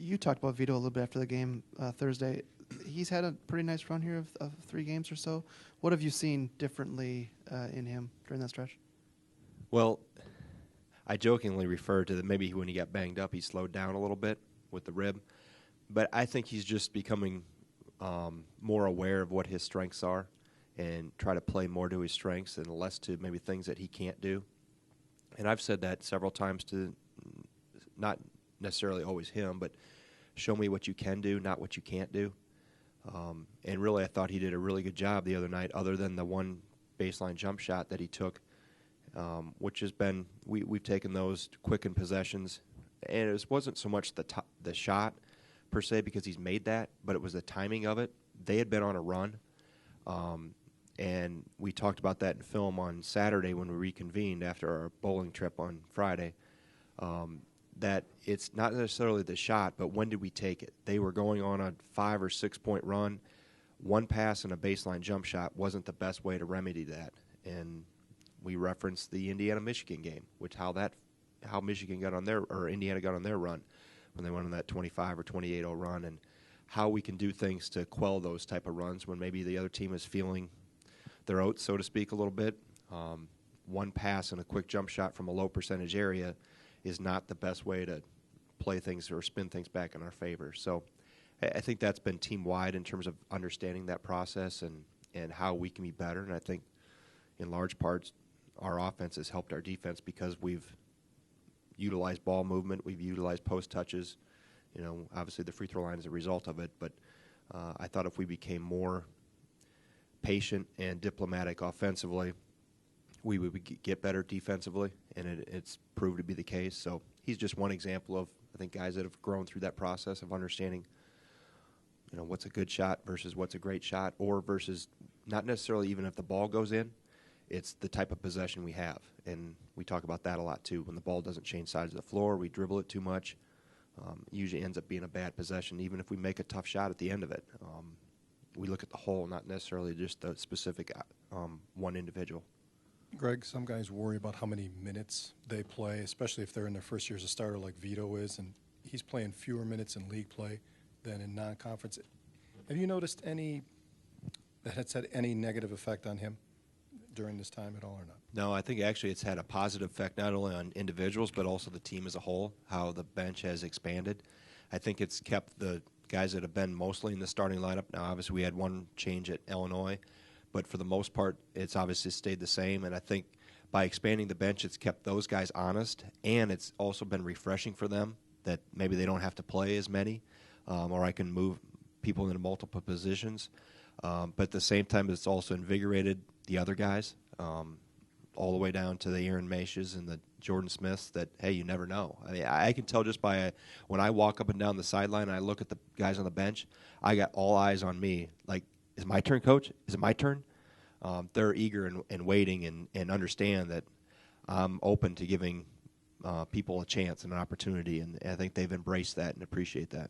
You talked about Vitto a little bit after the game Thursday. He's had a pretty nice run here of 3 games or so. What have you seen differently in him during that stretch? Well, I jokingly referred to that maybe when he got banged up, he slowed down a little bit with the rib. But I think he's just becoming more aware of what his strengths are and try to play more to his strengths and less to maybe things that he can't do. And I've said that several times to not necessarily always him, but show me what you can do, not what you can't do. And really, I thought he did a really good job the other night, other than the one baseline jump shot that he took, which has been we've taken those quick in possessions, and it wasn't so much the shot per se because he's made that, but it was the timing of it. They had been on a run, and we talked about that in film on Saturday when we reconvened after our bowling trip on Friday. That it's not necessarily the shot, but when did we take it? They were going on a 5 or 6 point run. One pass and a baseline jump shot wasn't the best way to remedy that. And we referenced the Indiana-Michigan game, which how Michigan got on or Indiana got on their run when they went on that 25 or 28-0 run, and how we can do things to quell those type of runs when maybe the other team is feeling their oats, so to speak, a little bit. One pass and a quick jump shot from a low percentage area is not the best way to play things or spin things back in our favor. So I think that's been team-wide in terms of understanding that process and how we can be better. And I think in large parts our offense has helped our defense because we've utilized ball movement, we've utilized post touches. You know, obviously the free throw line is a result of it, but I thought if we became more patient and diplomatic offensively, we would get better defensively, and it's proved to be the case. So he's just one example of, I think, guys that have grown through that process of understanding, you know, what's a good shot versus what's a great shot, or versus not necessarily even if the ball goes in, it's the type of possession we have. And we talk about that a lot, too. When the ball doesn't change sides of the floor, we dribble it too much. It usually ends up being a bad possession, even if we make a tough shot at the end of it. We look at the whole, not necessarily just the specific one individual. Greg, some guys worry about how many minutes they play, especially if they're in their first year as a starter like Vitto is, and he's playing fewer minutes in league play than in non-conference. Have you noticed any that has had any negative effect on him during this time at all or not? No, I think actually it's had a positive effect not only on individuals but also the team as a whole, how the bench has expanded. I think it's kept the guys that have been mostly in the starting lineup. Now, obviously, we had one change at Illinois, but for the most part, it's obviously stayed the same. And I think by expanding the bench, it's kept those guys honest, and it's also been refreshing for them that maybe they don't have to play as many, or I can move people into multiple positions. But at the same time, it's also invigorated the other guys, all the way down to the Aaron Maishes and the Jordan Smiths that, hey, you never know. I mean, I can tell just by when I walk up and down the sideline and I look at the guys on the bench, I got all eyes on me. Like, is it my turn, coach? Is it my turn? They're eager and waiting and understand that I'm open to giving people a chance and an opportunity, and I think they've embraced that and appreciate that.